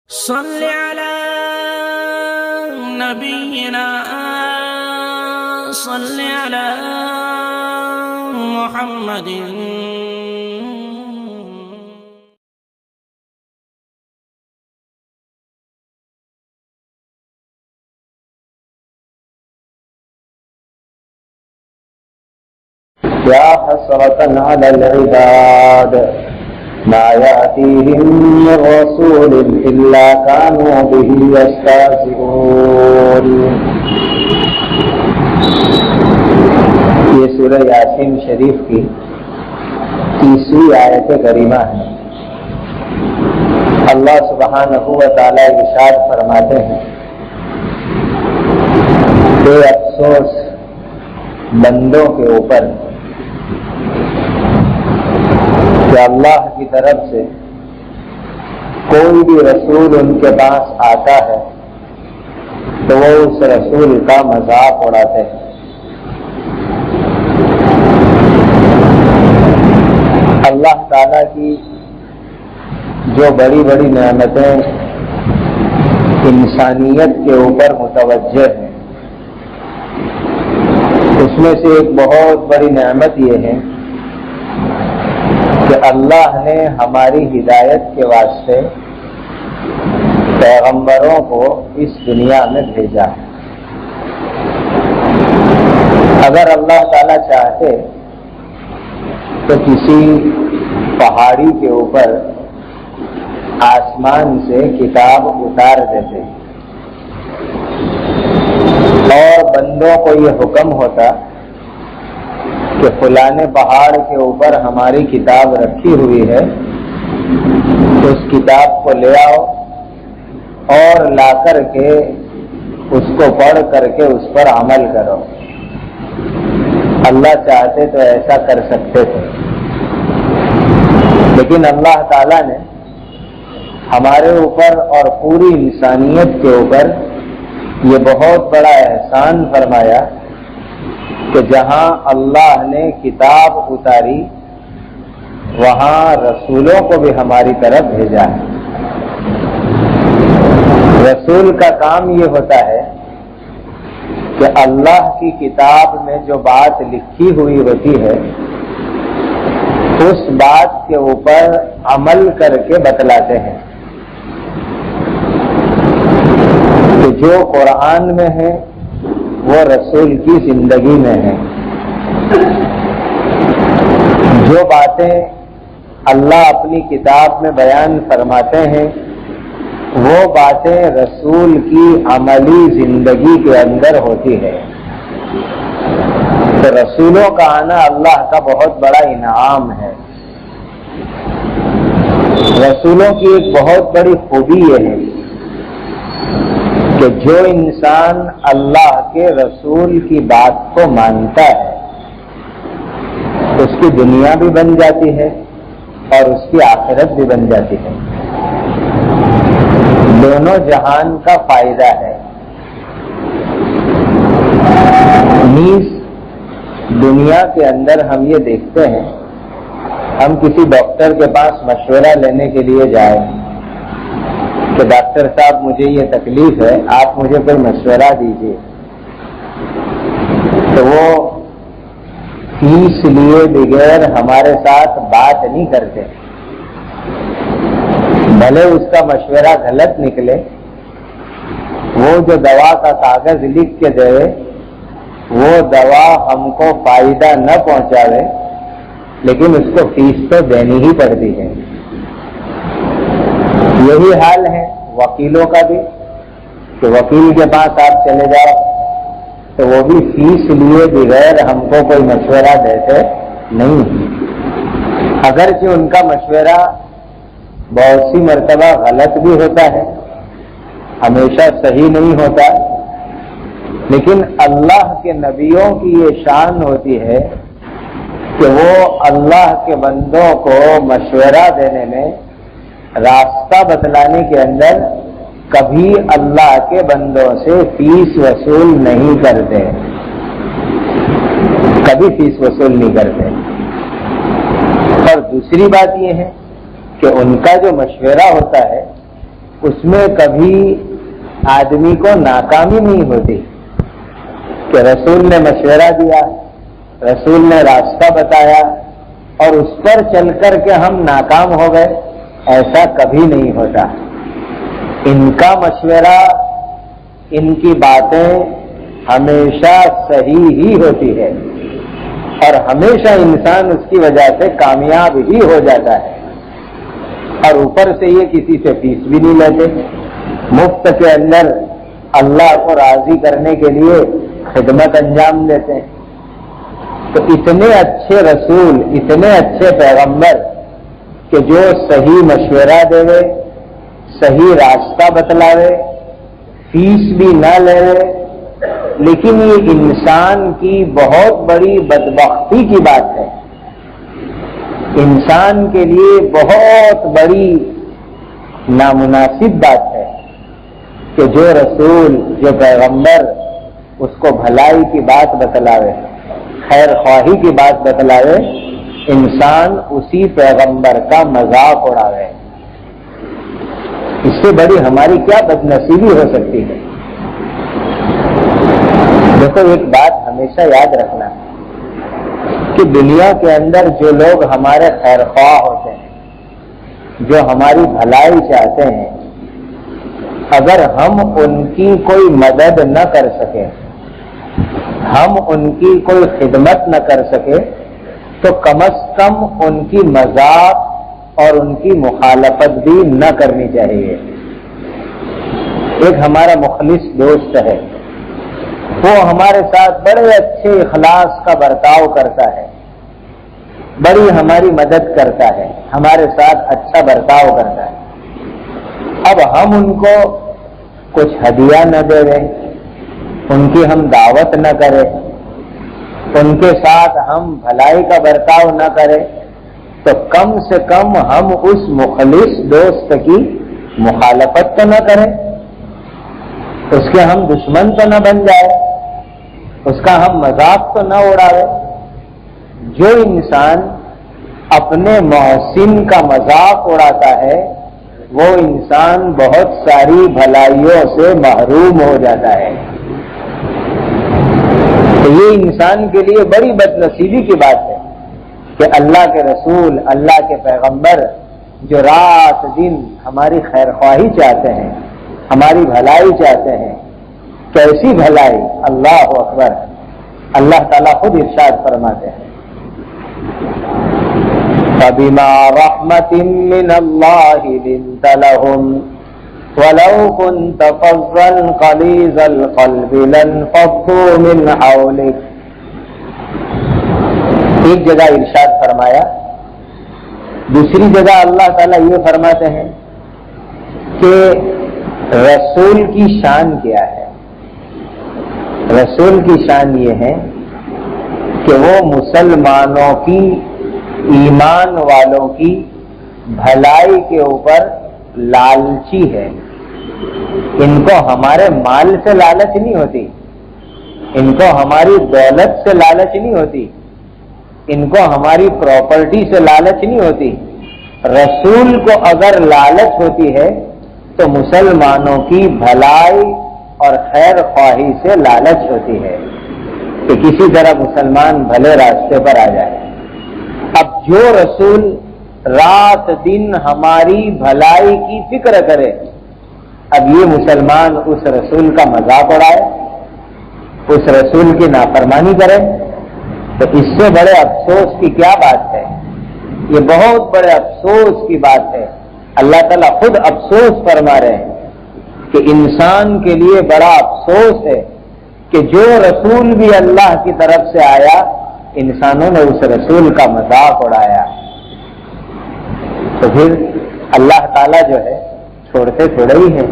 صل على نبينا صل على محمد يا حسرة على العباد ما يأتيهم من رسول إلا كانوا به يستهزئون. یہ سورہ یاسین شریف کی 30ویں آیت کریمہ ہے. اللہ سبحانہ و تعالی ارشاد فرماتے ہیں، بے افسوس بندوں کے اوپر کہ اللہ کی طرف سے کوئی بھی رسول ان کے پاس آتا ہے تو وہ اس رسول کا مذاق اڑاتے ہیں. اللہ تعالیٰ کی جو بڑی بڑی نعمتیں انسانیت کے اوپر متوجہ ہیں، اس میں سے ایک بہت بڑی نعمت یہ ہے کہ اللہ نے ہماری ہدایت کے واسطے پیغمبروں کو اس دنیا میں بھیجا ہے. اگر اللہ تعالیٰ چاہتے تو کسی پہاڑی کے اوپر آسمان سے کتاب اتار دیتے اور بندوں کو یہ حکم ہوتا کہ فلانے پہاڑ کے اوپر ہماری کتاب رکھی ہوئی ہے، اس کتاب کو لے آؤ اور لا کر کے اس کو پڑھ کر کے اس پر عمل کرو. اللہ چاہتے تو ایسا کر سکتے تھے، لیکن اللہ تعالیٰ نے ہمارے اوپر اور پوری انسانیت کے اوپر یہ بہت بڑا احسان فرمایا کہ جہاں اللہ نے کتاب اتاری وہاں رسولوں کو بھی ہماری طرف بھیجا ہے. رسول کا کام یہ ہوتا ہے کہ اللہ کی کتاب میں جو بات لکھی ہوئی ہوتی ہے اس بات کے اوپر عمل کر کے بتلاتے ہیں. کہ جو قرآن میں ہے وہ رسول کی زندگی میں ہے. جو باتیں اللہ اپنی کتاب میں بیان فرماتے ہیں وہ باتیں رسول کی عملی زندگی کے اندر ہوتی ہے. تو رسولوں کا آنا اللہ کا بہت بڑا انعام ہے. رسولوں کی ایک بہت بڑی خوبی یہ ہے کہ جو انسان اللہ کے رسول کی بات کو مانتا ہے اس کی دنیا بھی بن جاتی ہے اور اس کی آخرت بھی بن جاتی ہے. دونوں جہان کا فائدہ ہے. نیز دنیا کے اندر ہم یہ دیکھتے ہیں، ہم کسی ڈاکٹر کے پاس مشورہ لینے کے لیے جائیں کہ ڈاکٹر صاحب مجھے یہ تکلیف ہے، آپ مجھے کوئی مشورہ دیجیے، تو وہ فیس لیے بغیر ہمارے ساتھ بات نہیں کرتے. بھلے اس کا مشورہ غلط نکلے، وہ جو دوا کا کاغذ لکھ کے دے وہ دوا ہم کو فائدہ نہ پہنچاوے لیکن اس کو فیس تو دینی ہی پڑتی ہے. یہی حال ہے وکیلوں کا بھی کہ وکیل کے پاس آپ چلے جاؤ تو وہ بھی فیس لیے بغیر ہم کو کوئی مشورہ دیتے نہیں. اگرچہ ان کا مشورہ بہت سی مرتبہ غلط بھی ہوتا ہے، ہمیشہ صحیح نہیں ہوتا، لیکن اللہ کے نبیوں کی یہ شان ہوتی ہے کہ وہ اللہ کے بندوں کو مشورہ دینے میں، راستہ بتلانے کے اندر کبھی اللہ کے بندوں سے فیس وصول نہیں کرتے، کبھی فیس وصول نہیں کرتے. اور دوسری بات یہ ہے کہ ان کا جو مشورہ ہوتا ہے اس میں کبھی آدمی کو ناکامی نہیں ہوتی کہ رسول نے مشورہ دیا، رسول نے راستہ بتایا اور اس پر چل کر کے ہم ناکام ہو گئے، ایسا کبھی نہیں ہوتا۔ ان کا مشورہ، ان کی باتیں ہمیشہ صحیح ہی ہوتی ہے اور ہمیشہ انسان اس کی وجہ سے کامیاب ہی ہو جاتا ہے، اور اوپر سے یہ کسی سے فیس بھی نہیں لیتے، مفت کے اندر اللہ کو راضی کرنے کے لیے خدمت انجام دیتے ہیں۔ تو اتنے اچھے رسول، اتنے اچھے پیغمبر کہ جو صحیح مشورہ دے، صحیح راستہ بتلاوے، فیس بھی نہ لے، لیکن یہ انسان کی بہت بڑی بدبختی کی بات ہے، انسان کے لیے بہت بڑی نامناسب بات ہے کہ جو رسول، جو پیغمبر اس کو بھلائی کی بات بتلاوے، خیر خواہی کی بات بتلاوے، انسان اسی پیغمبر کا مذاق اڑاوے۔ اس سے بڑی ہماری کیا بدنصیبی ہو سکتی ہے؟ دیکھو، ایک بات ہمیشہ یاد رکھنا کہ دنیا کے اندر جو لوگ ہمارے خیر خواہ ہوتے ہیں، جو ہماری بھلائی چاہتے ہیں، اگر ہم ان کی کوئی مدد نہ کر سکیں، ہم ان کی کوئی خدمت نہ کر سکے، تو کم از کم ان کی مذاق اور ان کی مخالفت بھی نہ کرنی چاہیے۔ ایک ہمارا مخلص دوست ہے، وہ ہمارے ساتھ بڑے اچھے اخلاص کا برتاؤ کرتا ہے، بڑی ہماری مدد کرتا ہے، ہمارے ساتھ اچھا برتاؤ کرتا ہے۔ اب ہم ان کو کچھ ہدیہ نہ دے دیں، ان کی ہم دعوت نہ کریں، ان کے ساتھ ہم بھلائی کا برتاؤ نہ کریں، تو کم سے کم ہم اس مخلص دوست کی مخالفت تو نہ کریں، اس کے ہم دشمن تو نہ بن جائے، اس کا ہم مذاق تو نہ اڑاوے۔ جو انسان اپنے محسن کا مذاق اڑاتا ہے، وہ انسان بہت ساری بھلائیوں سے محروم ہو جاتا ہے۔ تو یہ انسان کے لیے بڑی بدنصیبی کی بات ہے کہ اللہ کے رسول، اللہ کے پیغمبر جو رات دن ہماری خیر خواہی چاہتے ہیں، ہماری بھلائی چاہتے ہیں، کیسی بھلائی! اللہ اکبر! اللہ تعالیٰ خود ارشاد فرماتے ہیں، فَبِمَا رَحْمَةٍ مِّنَ اللَّهِ لِنتَ لَهُمْ وَلَوْ كُنْتَ فَظًّا غَلِيظَ الْقَلْبِ لَانفَضُّوا مِنْ حَوْلِكَ۔ ایک جگہ ارشاد فرمایا، دوسری جگہ اللہ تعالیٰ یہ فرماتے ہیں کہ رسول کی شان کیا ہے؟ رسول کی شان یہ ہے کہ وہ مسلمانوں کی، ایمان والوں کی بھلائی کے اوپر لالچی ہے۔ ان کو ہمارے مال سے لالچ نہیں ہوتی، ان کو ہماری دولت سے لالچ نہیں ہوتی، ان کو ہماری پراپرٹی سے لالچ نہیں ہوتی۔ رسول کو اگر لالچ ہوتی ہے تو مسلمانوں کی بھلائی اور خیر خواہی سے لالچ ہوتی ہے کہ کسی طرح مسلمان بھلے راستے پر آ جائے۔ اب جو رسول رات دن ہماری بھلائی کی فکر کرے، اب یہ مسلمان اس رسول کا مذاق اڑائے، اس رسول کی نافرمانی کرے، تو اس سے بڑے افسوس کی کیا بات ہے؟ یہ بہت بڑے افسوس کی بات ہے۔ اللہ تعالیٰ خود افسوس فرما رہے ہیں کہ انسان کے لیے بڑا افسوس ہے کہ جو رسول بھی اللہ کی طرف سے آیا، انسانوں نے اس رسول کا مذاق اڑایا۔ تو پھر اللہ تعالیٰ جو ہے چھوڑتے تھوڑے ہی ہیں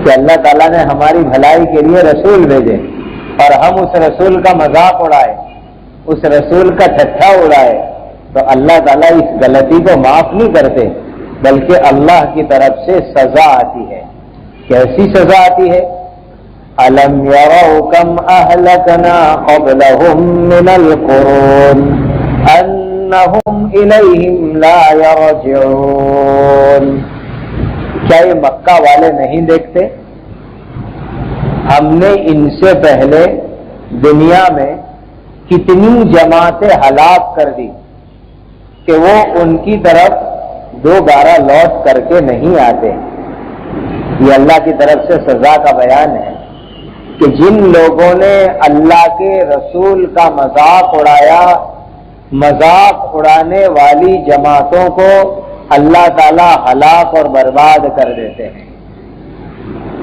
کہ اللہ تعالیٰ نے ہماری بھلائی کے لیے رسول بھیجے اور ہم اس رسول کا مذاق اڑائے، اس رسول کا ٹھٹھا اڑائے، تو اللہ تعالیٰ اس غلطی کو معاف نہیں کرتے، بلکہ اللہ کی طرف سے سزا آتی ہے۔ کیسی سزا آتی ہے؟ أَلَمْ يَرَوْا كَمْ أَهْلَكْنَا قَبْلَهُمْ مِنَ الْقُرُونِ أَنَّهُمْ إِلَيْهِمْ لَا يَرْجِعُونَ۔ کیا یہ مکہ والے نہیں دیکھتے؟ ہم نے ان سے پہلے دنیا میں کتنی جماعتیں ہلاک کر دی کہ وہ ان کی طرف دوبارہ لوٹ کر کے نہیں آتے۔ یہ اللہ کی طرف سے سزا کا بیان ہے کہ جن لوگوں نے اللہ کے رسول کا مذاق اڑایا، مذاق اڑانے والی جماعتوں کو اللہ تعالی ہلاک اور برباد کر دیتے ہیں،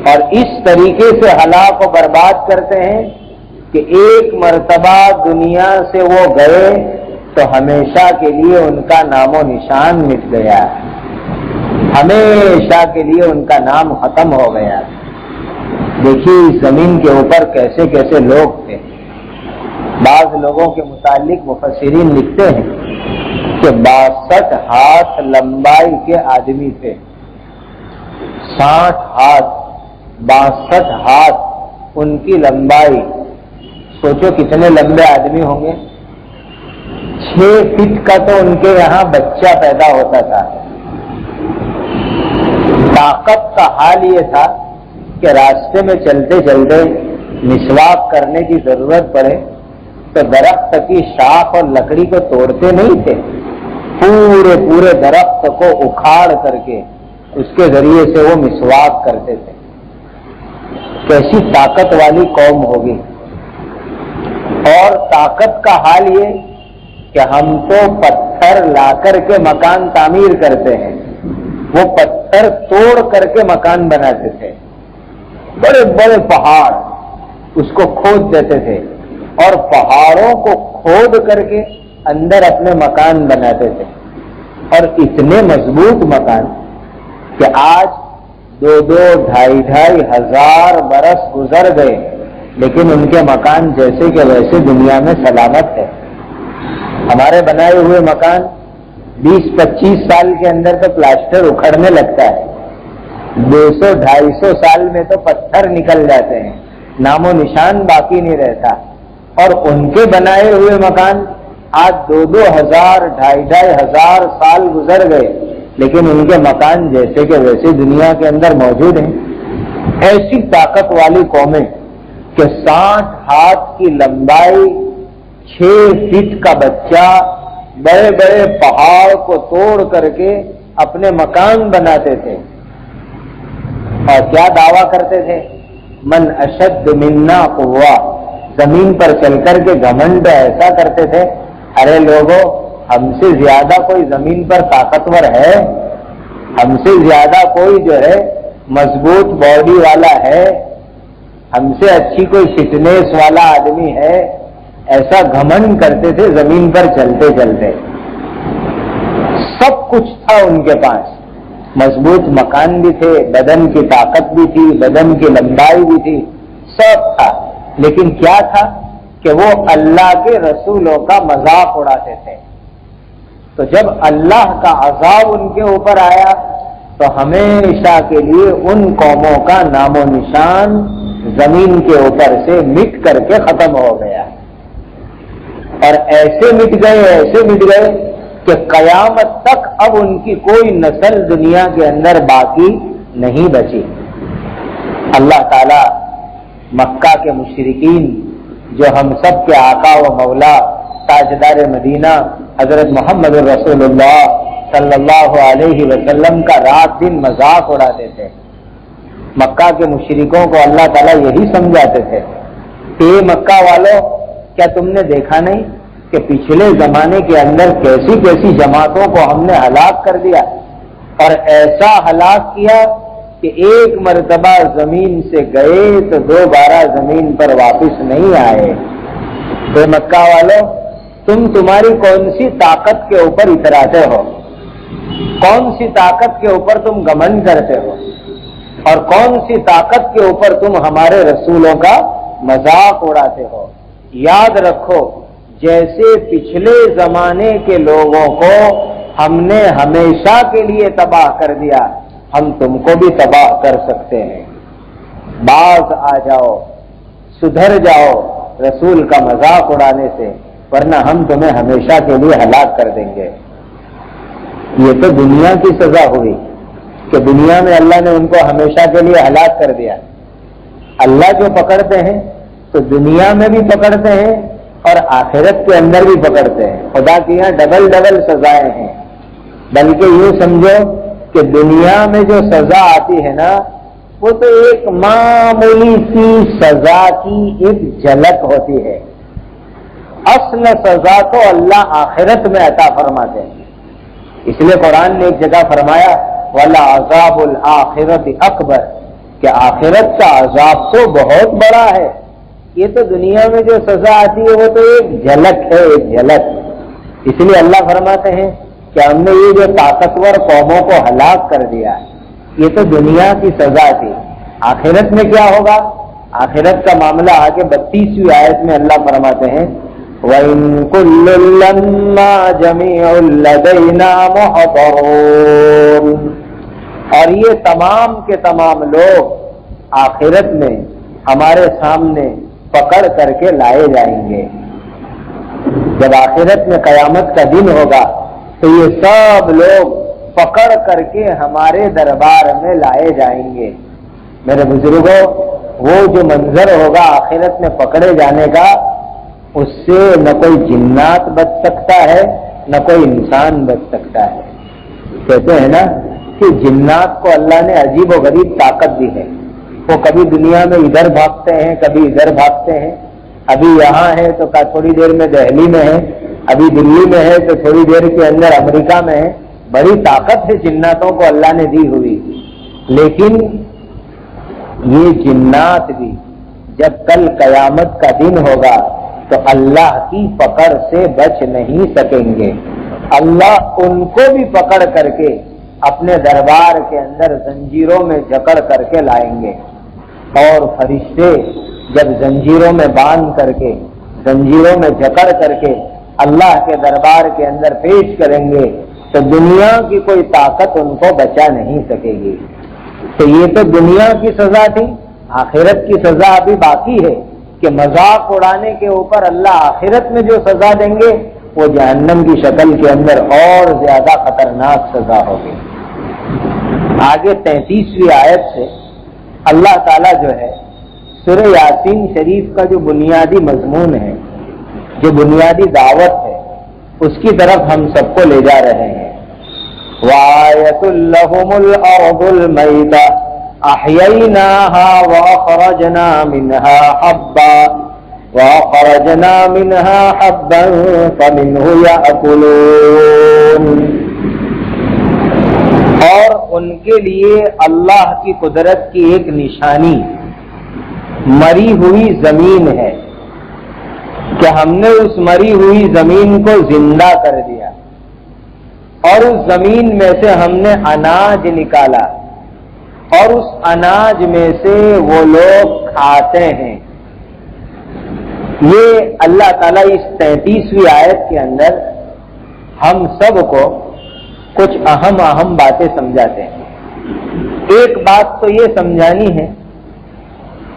اور اس طریقے سے ہلاک و برباد کرتے ہیں کہ ایک مرتبہ دنیا سے وہ گئے تو ہمیشہ کے لیے ان کا نام و نشان مٹ گیا، ہمیشہ کے لیے ان کا نام ختم ہو گیا۔ دیکھیے اس زمین کے اوپر کیسے کیسے لوگ تھے۔ بعض لوگوں کے متعلق مفسرین لکھتے ہیں کہ 62 ہاتھ لمبائی کے آدمی تھے، 60 ہاتھ 62 ہاتھ ان کی لمبائی۔ سوچو کتنے لمبے آدمی ہوں گے۔ 6 فٹ کا تو ان کے یہاں بچہ پیدا ہوتا تھا۔ طاقت کا حال یہ تھا کہ راستے میں چلتے چلتے مسواک کرنے کی ضرورت پڑے تو درخت کی شاخ اور لکڑی کو توڑتے نہیں تھے، پورے درخت کو اکھاڑ کر کے اس کے ذریعے سے وہ مسواک کرتے تھے۔ کیسی طاقت والی قوم ہوگی۔ اور طاقت کا حال یہ کہ ہم تو پتھر لا کر کے مکان تعمیر کرتے ہیں، وہ پتھر توڑ کر کے مکان بناتے تھے۔ بڑے بڑے پہاڑ اس کو کھود دیتے تھے اور پہاڑوں کو کھود کر کے اندر اپنے مکان بناتے تھے، اور اتنے مضبوط مکان کہ آج 2,000-2,500 ہزار برس گزر گئے لیکن ان کے مکان جیسے کہ ویسے دنیا میں سلامت ہے۔ ہمارے بنائے ہوئے مکان 20-25 سال کے اندر تو پلاسٹر اکھڑنے لگتا ہے، 200-250 سال میں تو پتھر نکل جاتے ہیں، نام و نشان باقی نہیں رہتا۔ اور ان کے بنائے ہوئے مکان آج 2,000-2,500 ہزار سال گزر گئے لیکن ان کے مکان جیسے کہ ویسے دنیا کے اندر موجود ہیں۔ ایسی طاقت والی قومیں کہ 60 ہاتھ کی لمبائی، 6 فٹ کا بچہ، بڑے بڑے پہاڑ کو توڑ کر کے اپنے مکان بناتے تھے، اور کیا دعویٰ کرتے تھے؟ من اشد منا قوہ، زمین پر چل کر کے گھمنڈ ایسا کرتے تھے، ارے لوگوں ہم سے زیادہ کوئی زمین پر طاقتور ہے؟ ہم سے زیادہ کوئی جو ہے مضبوط باڈی والا ہے؟ ہم سے اچھی کوئی فٹنس والا آدمی ہے؟ ایسا گھمنڈ کرتے تھے زمین پر چلتے چلتے۔ سب کچھ تھا ان کے پاس، مضبوط مکان بھی تھے، بدن کی طاقت بھی تھی، بدن کی لمبائی بھی تھی، سب تھا، لیکن کیا تھا کہ وہ اللہ کے رسولوں کا مذاق اڑاتے تھے۔ تو جب اللہ کا عذاب ان کے اوپر آیا تو ہمیشہ کے لیے ان قوموں کا نام و نشان زمین کے اوپر سے مٹ کر کے ختم ہو گیا، اور ایسے مٹ گئے کہ قیامت تک اب ان کی کوئی نسل دنیا کے اندر باقی نہیں بچی۔ اللہ تعالی مکہ کے مشرکین جو ہم سب کے آقا و مولا تاجدار مدینہ حضرت محمد رسول اللہ صلی اللہ علیہ وسلم کا رات دن مذاق اڑاتے تھے، مکہ کے مشرکوں کو اللہ تعالیٰ یہی سمجھاتے تھے کہ اے مکہ والوں، کیا تم نے دیکھا نہیں کہ پچھلے زمانے کے اندر کیسی کیسی جماعتوں کو ہم نے ہلاک کر دیا، اور ایسا ہلاک کیا کہ ایک مرتبہ زمین سے گئے تو دوبارہ زمین پر واپس نہیں آئے۔ اے مکہ والوں، تمہاری کون سی طاقت کے اوپر اتراتے ہو؟ کون سی طاقت کے اوپر تم گھمنڈ کرتے ہو؟ اور کون سی طاقت کے اوپر تم ہمارے رسولوں کا مذاق اڑاتے ہو؟ یاد رکھو، جیسے پچھلے زمانے کے لوگوں کو ہم نے ہمیشہ کے لیے تباہ کر دیا، ہم تم کو بھی تباہ کر سکتے ہیں۔ باز آ جاؤ، سدھر جاؤ رسول کا مذاق اڑانے سے، ورنہ ہم تمہیں ہمیشہ کے لیے ہلاک کر دیں گے۔ یہ تو دنیا کی سزا ہوئی، کہ دنیا میں اللہ نے ان کو ہمیشہ کے لیے ہلاک کر دیا. اللہ جو پکڑتے ہیں تو دنیا میں بھی پکڑتے ہیں اور آخرت کے اندر بھی پکڑتے ہیں. خدا کی یہاں ڈبل ڈبل سزائیں ہیں. بلکہ یوں سمجھو کہ دنیا میں جو سزا آتی ہے نا وہ تو ایک معمولی سی سزا کی ایک جھلک ہوتی ہے. اصل سزا تو اللہ آخرت میں عطا فرماتے ہیں. اس لیے قرآن نے ایک جگہ فرمایا وَلَعَذَابُ الْآخِرَةِ أَكْبَرُ کہ آخرت کا عذاب تو بہت بڑا ہے. یہ تو دنیا میں جو سزا آتی ہے وہ تو ایک جھلک ہے, ایک جھلک. اس لیے اللہ فرماتے ہیں کہ ہم نے یہ جو طاقتور قوموں کو ہلاک کر دیا یہ تو دنیا کی سزا تھی. آخرت میں کیا ہوگا؟ آخرت کا معاملہ آگے 32ویں آیت میں اللہ فرماتے ہیں وَإِن كُلٌّ لَّمَّا جَمِيعٌ لَّدَيْنَا مُحْضَرُونَ اور یہ تمام کے تمام لوگ آخرت میں ہمارے سامنے پکڑ کر کے لائے جائیں گے. جب آخرت میں قیامت کا دن ہوگا تو یہ سب لوگ پکڑ کر کے ہمارے دربار میں لائے جائیں گے. میرے بزرگوں, وہ جو منظر ہوگا آخرت میں پکڑے جانے کا اس سے نہ کوئی جنات بچ سکتا ہے نہ کوئی انسان بچ سکتا ہے. کہتے ہیں نا کہ جنات کو اللہ نے عجیب و غریب طاقت دی ہے. وہ کبھی دنیا میں ادھر بھاگتے ہیں کبھی ادھر بھاگتے ہیں. ابھی یہاں ہے تو تھوڑی دیر میں دہلی میں ہے, ابھی دلی میں ہے تو تھوڑی دیر کے اندر امریکہ میں ہے. بڑی طاقت ہے جناتوں کو اللہ نے دی ہوئی. لیکن یہ جنات بھی جب کل قیامت کا دن ہوگا تو اللہ کی پکڑ سے بچ نہیں سکیں گے. اللہ ان کو بھی پکڑ کر کے اپنے دربار کے اندر زنجیروں میں جکڑ کر کے لائیں گے. اور فرشتے جب زنجیروں میں باندھ کر کے زنجیروں میں جکڑ کر کے اللہ کے دربار کے اندر پیش کریں گے تو دنیا کی کوئی طاقت ان کو بچا نہیں سکے گی. تو یہ تو دنیا کی سزا تھی. آخرت کی سزا ابھی باقی ہے کہ مذاق اڑانے کے اوپر اللہ آخرت میں جو سزا دیں گے وہ جہنم کی شکل کے اندر اور زیادہ خطرناک سزا ہوگی. آگے 33ویں آیت سے اللہ تعالیٰ جو ہے سورہ یاسین شریف کا جو بنیادی مضمون ہے, جو بنیادی دعوت ہے, اس کی طرف ہم سب کو لے جا رہے ہیں. وَآيَةٌ لَّهُمُ الْأَرْضُ الْمَيْتَةُ أَحْيَيْنَاهَا وَأَخْرَجْنَا مِنْهَا حَبًّا فَمِنْهُ يَأْكُلُونَ اور ان کے لیے اللہ کی قدرت کی ایک نشانی مری ہوئی زمین ہے کہ ہم نے اس مری ہوئی زمین کو زندہ کر دیا اور اس زمین میں سے ہم نے اناج نکالا اور اس اناج میں سے وہ لوگ کھاتے ہیں. یہ اللہ تعالیٰ اس 33ویں آیت کے اندر ہم سب کو کچھ اہم باتیں سمجھاتے ہیں. ایک بات تو یہ سمجھانی ہے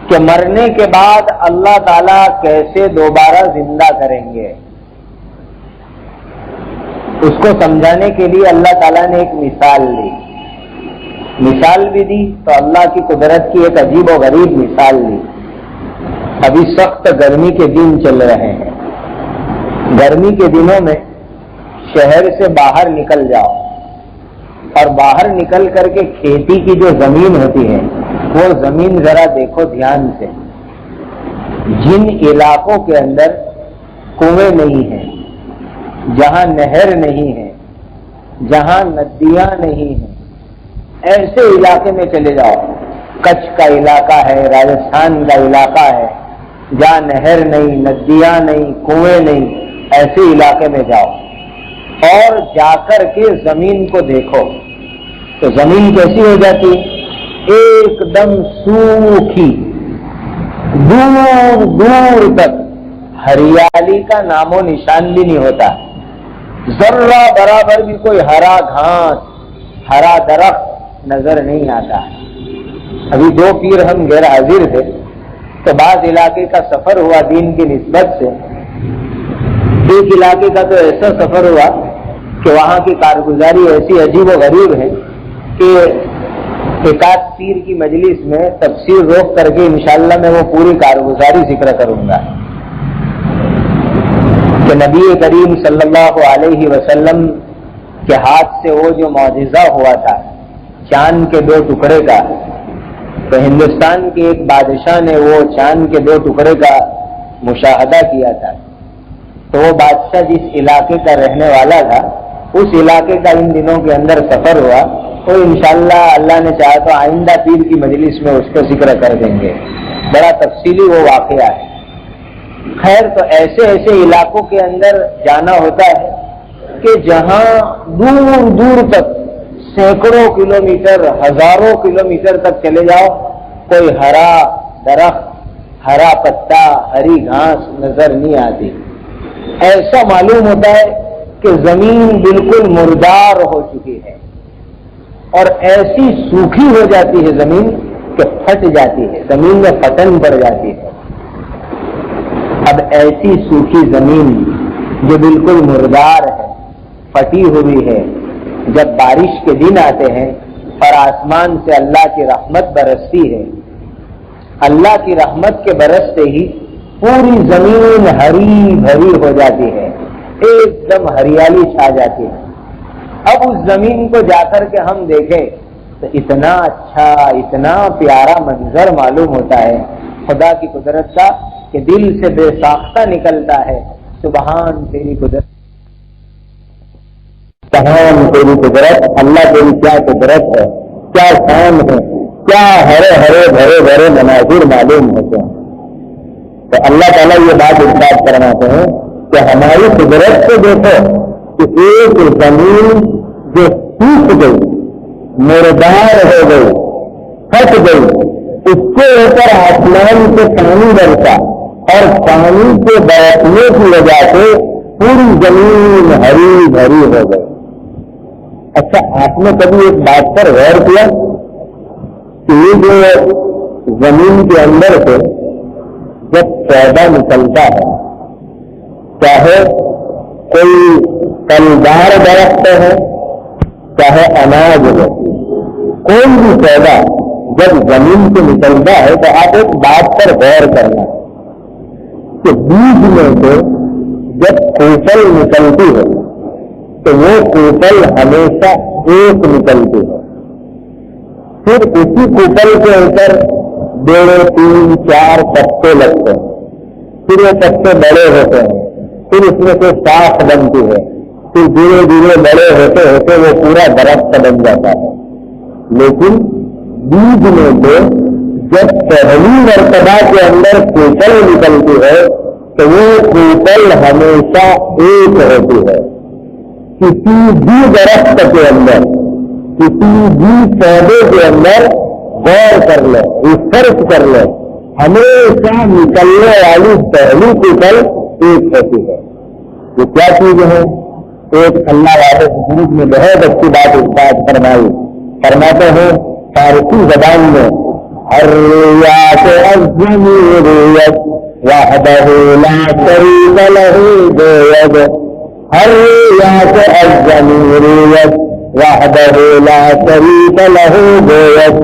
کہ مرنے کے بعد اللہ تعالیٰ کیسے دوبارہ زندہ کریں گے. اس کو سمجھانے کے لیے اللہ تعالیٰ نے ایک مثال بھی دی تو اللہ کی قدرت کی ایک عجیب و غریب مثال دی. ابھی سخت گرمی کے دن چل رہے ہیں. گرمی کے دنوں میں شہر سے باہر نکل جاؤ اور باہر نکل کر کے کھیتی کی جو زمین ہوتی ہے وہ زمین ذرا دیکھو دھیان سے. جن علاقوں کے اندر کنویں نہیں ہیں, جہاں نہر نہیں ہے, جہاں ندیاں نہیں ہیں, ایسے علاقے میں چلے جاؤ. کچھ کا علاقہ ہے, راجستھان کا علاقہ ہے, جہاں نہر نہیں, ندیاں نہیں, کنویں نہیں, ایسے علاقے میں جاؤ اور جا کر کے زمین کو دیکھو تو زمین کیسی ہو جاتی, ایک دم سوکھی, دور دور تک ہریالی کا نام و نشان بھی نہیں ہوتا. ذرہ برابر بھی کوئی ہرا گھاس, ہرا درخت نظر نہیں آتا. ابھی 2 پیر ہم غیر حاضر تھے تو بعض علاقے کا سفر ہوا دین کی نسبت سے. ایک علاقے کا تو ایسا سفر ہوا کہ وہاں کی کارگزاری ایسی عجیب و غریب ہے کہ ایک آدھ پیر کی مجلس میں تفسیر روک کر کے انشاءاللہ میں وہ پوری کارگزاری ذکر کروں گا کہ نبی کریم صلی اللہ علیہ وسلم کے ہاتھ سے وہ جو معجزہ ہوا تھا چاند کے 2 ٹکڑے کا، تو ہندوستان کے ایک بادشاہ نے وہ چاند کے 2 ٹکڑے کا مشاہدہ کیا تھا، تو وہ بادشاہ جس علاقے کا رہنے والا تھا اس علاقے کا ان دنوں کے اندر سفر ہوا، تو انشاءاللہ اللہ نے چاہا تو آئندہ پیر کی مجلس میں اس کو ذکر کر دیں گے، بڑا تفصیلی وہ واقعہ ہے۔ خیر، تو ایسے ایسے علاقوں کے اندر جانا ہوتا ہے کہ جہاں دور دور تک سینکڑوں کلومیٹر، ہزاروں کلومیٹر تک چلے جاؤ، کوئی ہرا درخت، ہرا پتا، ہری گھاس نظر نہیں آتی۔ ایسا معلوم ہوتا ہے کہ زمین بالکل مردار ہو چکی ہے اور ایسی سوکھی ہو جاتی ہے زمین کہ پھٹ جاتی ہے، زمین میں پھٹن پڑ جاتی ہے۔ اب ایسی سوکھی زمین جو بالکل مردار ہے، پھٹی ہوئی ہے، جب بارش کے دن آتے ہیں اور آسمان سے اللہ کی رحمت برستی ہے، اللہ کی رحمت کے برستے ہی پوری زمین ہری بھری ہو جاتی ہے، ایک دم ہریالی چھا جاتی ہے۔ اب اس زمین کو جا کر کے ہم دیکھیں تو اتنا اچھا، اتنا پیارا منظر معلوم ہوتا ہے خدا کی قدرت کا کہ دل سے بے ساختہ نکلتا ہے، سبحان تیری قدرت، سبحان تیری قدرت، اللہ تیری کیا قدرت ہے، کیا شان ہے، کیا ہرے ہرے بھرے بھرے مناظر معلوم ہوتے ہیں۔ تو اللہ تعالیٰ یہ بات ارشاد فرماتے ہیں کہ ہماری قدرت سے دیکھو کہ ایک زمین جو سوکھ گئی، مردار ہو گئی، پھٹ گئی، اس کے اوپر آسمان سے پانی برسا اور پانی کے برسنے کی وجہ سے پوری زمین ہری بھری ہو گئی۔ اچھا، آپ نے کبھی ایک بات پر غور کیا کہ یہ جو زمین کے اندر سے جب پودا نکلتا ہے، چاہے کوئی پھلدار درخت ہے، چاہے اناج ہے، کوئی بھی پودا جب زمین سے نکلتا ہے تو آپ ایک بات پر غور کرنا کہ بیج میں سے جب کوپل نکلتی ہے تو وہ کوپل ہمیشہ ایک نکلتی ہے، پھر اسی کوپل کے اوپر 2 3 4 پتے لگتے ہیں، پھر وہ پتے بڑے ہوتے ہیں، پھر اس میں سے ساخ بنتی ہے، پھر دھیرے دھیرے بڑے ہوتے ہوتے وہ پورا درخت بن جاتا ہے۔ لیکن بیج میں سے جب پہلی مرتبہ کے اندر کوپل نکلتی ہے تو وہ کوپل ہمیشہ ایک ہوتی ہے۔ کسی بھی درخت کے اندر، کسی بھی پودے کے اندر غور کر لو، ریسرچ کر لو، ہمیشہ نکلنے والی پہلی کوپل ایک ہوتی ہے۔ یہ کیا چیز ہے؟ ایک اللہ والے بزرگ نے بہت اچھی بات ارشاد فرمائی، فرماتے ہیں فارسی زبان میں، الریاض الضمیریت وحدہ لا شریک لہ ذو، الریاض الضمیریت وحدہ لا شریک لہ ذو،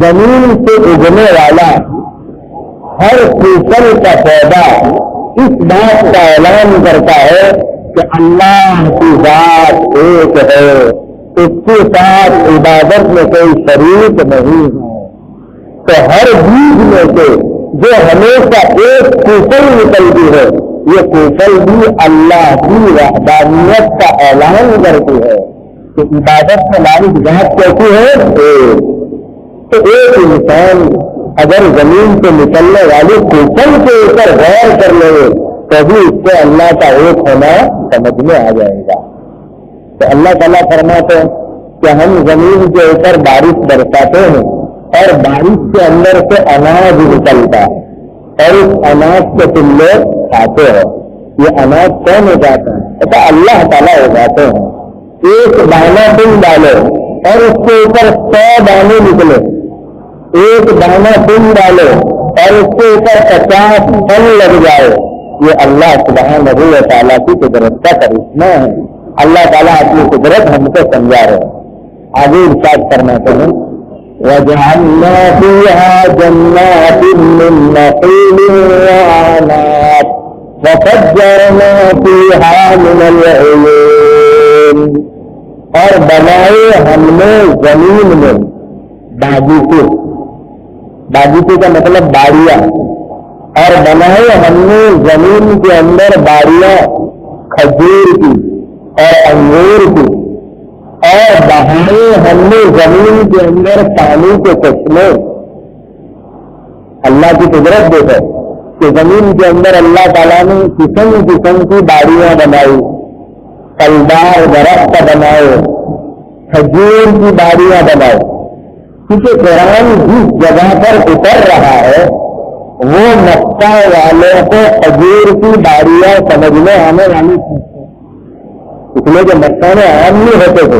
زمین سے اگنے والا ہر کوپل کا پودا اس بات کا اعلان کرتا ہے کہ اللہ کی ذات ایک ہے، اس کے ساتھ عبادت میں کوئی شریک نہیں ہے۔ تو ہر بیج میں سے جو ہمیشہ ایک کوپل نکلتی ہے، یہ کوپل بھی اللہ کی وحدانیت کا اعلان کرتی ہے کہ عبادت میں لائق ذات کیسی ہے؟ تو ایک انسان اگر زمین سے نکلنے والی کوپل کے اوپر غور کر لے تو بھی اس سے اللہ کا ایک ہونا سمجھ میں آ جائے گا۔ تو اللہ تعالیٰ فرماتے ہیں کہ ہم زمین کے اوپر بارش برساتے ہیں اور بارش کے اندر سے اناج نکلتا ہے اور اس اناج کو تم لوگ کھاتے ہو۔ یہ اناج کون اگاتا ہے؟ تو اللہ تعالیٰ اگاتے ہیں۔ ایک دانہ تم ڈالو اور اس کے اوپر 100 دانے نکلے، ایک دانہ تم ڈالو اور اس کے اوپر 50 پھل لگ جائے، یہ اللہ سبحانہ و تعالیٰ کی قدرت کا کرشمہ ہے۔ اللہ تعالیٰ اپنی قدرت ہم کو سمجھا رہے ہیں۔ آگے ارشاد فرماتے ہیں وجعلنا فيها جنات من نخيل وأعناب وفجرنا فيها من العيون اور بنائے ہم نے زمین میں باغیچے کا مطلب باڑیاں اور بنائے ہم نے زمین کے اندر باڑیاں کھجور کی اور انگور کی اور بہائے ہم نے زمین کے اندر پانی کے چشمے اللہ کی قدرت دیکھے کہ زمین کے اندر اللہ تعالیٰ نے قسم قسم کی باڑیاں بنائی پھلدار درخت بنائے کھجور کی باڑیاں بنائے کیونکہ قرآن جس جگہ پر اتر رہا ہے وہ مکہ والوں کو کھجور کی باڑیاں سمجھنے آنے والی اس لیے کہ مکہ میں آم نہیں ہوتے تھے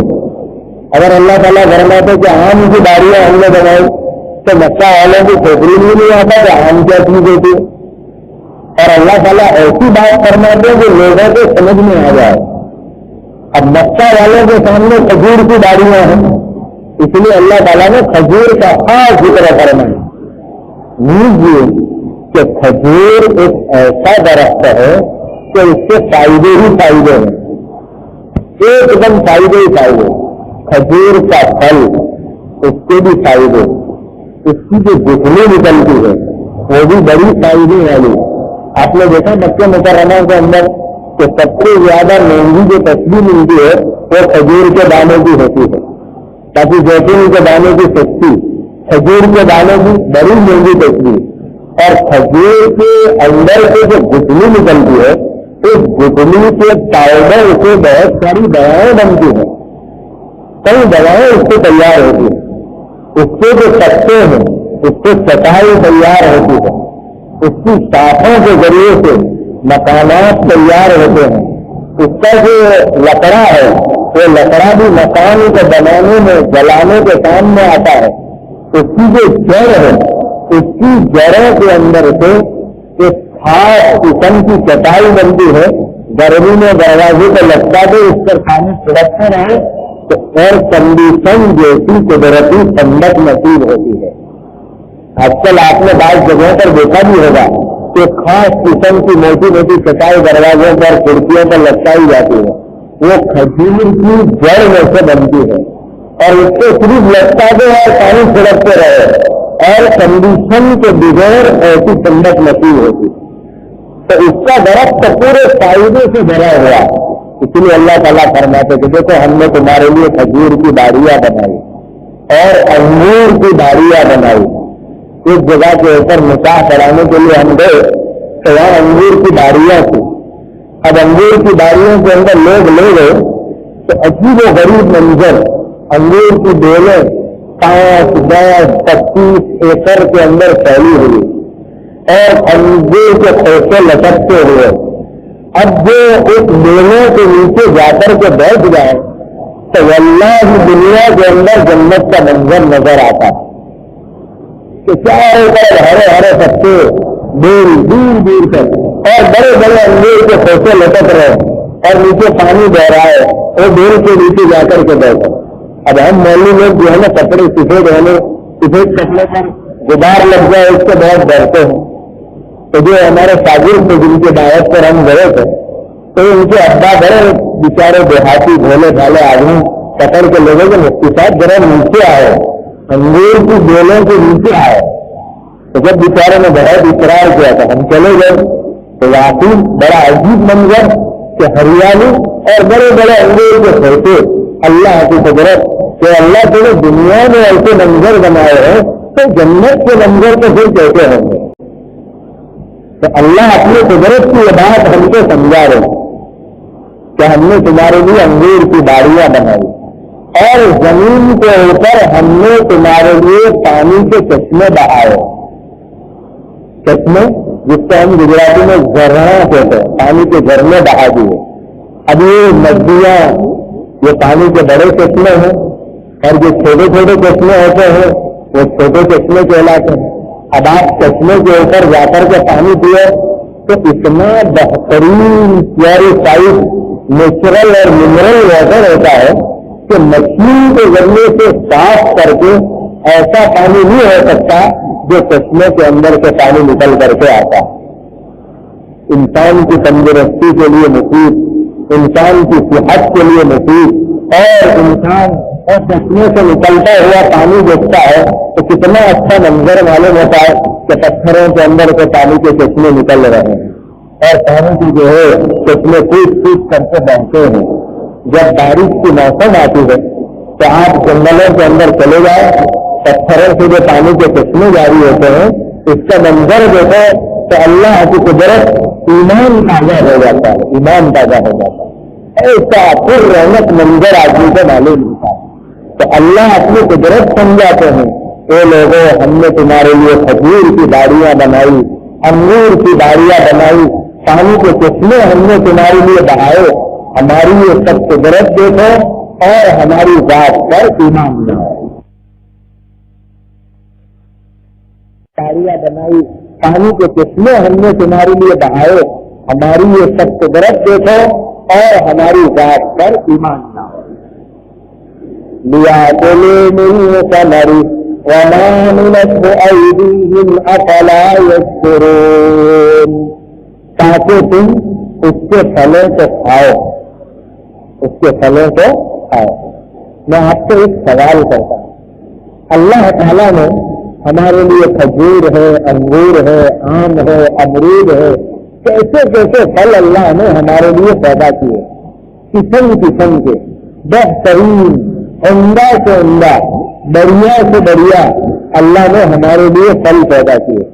اگر اللہ تعالیٰ فرماتے کہ آم کی باڑیاں ہم نے بنائی تو مکہ والوں کی کھوپڑی بھی نہیں آتا کہ آم کیا چیز ہوتی اور اللہ تعالیٰ ایسی بات فرماتے کہ لوگوں کو سمجھ میں آ جائے اب مکہ والوں کے سامنے کھجور کی باڑیاں ہیں اس لیے اللہ تعالیٰ نے کھجور کا خاص ذکر فرمایا نیجیے کہ کھجور ایک ایسا درخت ہے کہ اس کے فائدے ہی فائدے ہیں ایک دم فائدے ہی فائدے کھجور کا پھل اس کے بھی فائدے اس کی جو گٹھلی نکلتی ہے وہ بھی بڑی فائدے والی آپ نے دیکھا مکہ مکرمہ کے اندر کہ سب سے زیادہ مہنگی جو تصویر ملتی ہے وہ کھجور کے دانے کی ہوتی ہے تاکہ زیتون کے دانے کی سستی کھجور کے دانے کی بڑی مہنگی تصویر اور کھجور کے اندر سے جو گٹھلی نکلتی ہے اس گٹھلی کے پاؤڈر سے بہت ساری دوائیں بنتی ہیں کئی دوائیں اس سے تیار ہوتی ہیں اس کے جو پتے ہیں اس سے چٹائی تیار ہوتی ہے اس کی شاخوں کے ذریعے سے مکانات تیار ہوتے ہیں اس کا جو لکڑا ہے وہ لکڑا بھی مکان کو بنانے میں جلانے کے کام میں آتا ہے اس کی جو جڑ ہے اس کی جڑوں کے اندر سے ایک خاص قسم کی چٹائی بنتی ہے گرمی میں دروازے کو لٹکا دے اس پر پانی چھڑکتے رہے تو ایئر کنڈیشن جیسی قدرتی ٹھنڈک نصیب ہوتی ہے آج کل آپ نے بعض جگہوں پر دیکھا بھی ہوگا کہ خاص قسم کی موٹی موٹی چٹائی دروازوں پر کھڑکیوں پر لٹکائی جاتی ہے وہ کھجور کی جڑ میں سے بنتی ہے اور اس کو صرف لٹکا دے اور پانی چھڑکتے رہے اور کنڈیشن کے بغیر ایسی ٹھنڈک نصیب ہوتی تو اس کا درخت پورے فائدے سے بھرا ہوا اس لیے اللہ تعالیٰ فرماتے کہ دیکھو ہم نے تمہارے لیے کھجور کی باڑیاں بنائی اور انگور کی باڑیاں بنائی ایک جگہ کے اوپر نکاح کرانے کے لیے ہم گئے تو وہاں انگور کی باڑیاں تھی اب انگور کی باڑیوں کے اندر لوگ لے گئے تو عجیب و غریب منظر انگور کی بیلیں 5, 10, 25 ایکڑ کے اندر پھیلی ہوئی اور انگور کے پھوسے لٹکتے ہوئے اب جو اس میلوں کے نیچے جا کر کے بیٹھ جائے تو واللہ کی دنیا کے اندر جنت کا منظر نظر آتا کہ چاروں طرف ہرے ہرے پتے دور دور دور تک اور بڑے بڑے انگور کے پھوسے لٹک رہے اور نیچے پانی بہ رہا ہے وہ دور کے نیچے جا کر کے بیٹھے اب ہم مولوی لوگ جو ہے نا کپڑے سفید ہونے سفید کپڑے پر غبار لگ جائے اس سے بہت ڈرتے ہیں تو جو ہمارے شاگرد تھے جن کے دعوت پر ہم گئے تھے تو ان کے ابا بڑے بیچارے دیہاتی بھولے بھالے آدمی پکڑ کے لوگوں کے مفتی صاحب ذرا نیچے آئے انگور کی بیلوں کے نیچے آئے تو جب بیچارے نے بہت اقرار کیا تھا ہم چلے گئے تو واقعی بڑا عجیب منظر کہ ہریالی اور بڑے بڑے انگور کے پھوسے اللہ کی قدرت کہ اللہ تعالیٰ دنیا میں ایسے منظر بنائے ہیں تو جنت کے منظر کو پھر کیسے ہوں گے تو اللہ اپنی قدرت کی یہ بات ہم کو سمجھا رہے کہ ہم نے تمہارے لیے انگور کی باڑیاں بنائی اور زمین کے اوپر ہم نے تمہارے لیے پانی کے چشمے بہائے چشمے جس کو ہم گجراتی میں جھرنا کہتے ہیں پانی کے جھرنے بہا دیے اب یہ ندیاں یہ پانی کے بڑے چشمے ہیں اور جو چھوٹے چھوٹے چشمے ہوتے ہیں وہ چھوٹے چشمے کہلاتے ہیں اب آپ چشمے کے اوپر جا کر کے پانی پیے تو اتنا بہترین پیوریفائڈ نیچرل اور منرل واٹر ہوتا ہے کہ مشین کے ذریعے سے صاف کر کے ایسا پانی نہیں ہو سکتا جو چشمے کے اندر سے پانی نکل کر کے آتا. انسان کی تندرستی کے لیے مفید، انسان کی صحت کے لیے مفید، اور انسان اور چشمے سے نکلتا ہوا پانی دیکھتا ہے تو کتنا اچھا منظر معلوم ہوتا ہے کہ پتھروں کے اندر سے پانی کے چشمے نکل رہے ہیں اور پانی کی جو ہے چشمے کود کر کے بہتے ہیں. جب بارش کی موسم آتی ہے تو آپ جنگلوں کے اندر چلے جائیں، پتھروں سے جو پانی کے چشمے جاری ہوتے ہیں اس کا منظر دیکھو تو اللہ کی قدرت ایمان تازہ ہو جاتا ہے، ایمان تازہ ہو جاتا ہے. ایسا پر رحمت منظر آدمی کو معلوم ہوتا ہے. تو اللہ اپنی قدرت سمجھاتے ہیں، اے لوگوں ہم نے تمہارے لیے کھجور کی باڑیاں بنائی، انگور کی باڑیاں بنائی، پانی کے چشمے ہم نے تمہارے لیے بہائے. ہماری یہ سب قدرت دیکھو اور ہماری ذات پر ایمان لاؤ. باڑیاں بنائی، پانی کے چشمے ہم نے تمہارے لیے بہائے، ہماری یہ سب قدرت دیکھو اور ہماری ذات پر ایمان لاؤ. لِيَأْكُلُوا مِن ثَمَرِهِ وَمَا عَمِلَتْهُ أَيْدِيهِمْ أَفَلَا يَشْكُرُونَ، تاکہ تم اس کے پھلوں کو کھاؤ، اس کے پھلوں کو کھاؤ. میں آپ سے ایک سوال کرتا ہوں، اللہ تعالیٰ نے ہمارے لیے کھجور ہے، انگور ہے، آم ہے، امرود ہے، کیسے کیسے پھل اللہ نے ہمارے لیے پیدا کیے، قسم قسم کے، بہترین، عمدہ سے عمدہ، بڑھیا سے بڑھیا اللہ نے ہمارے لیے پھل پیدا کیے،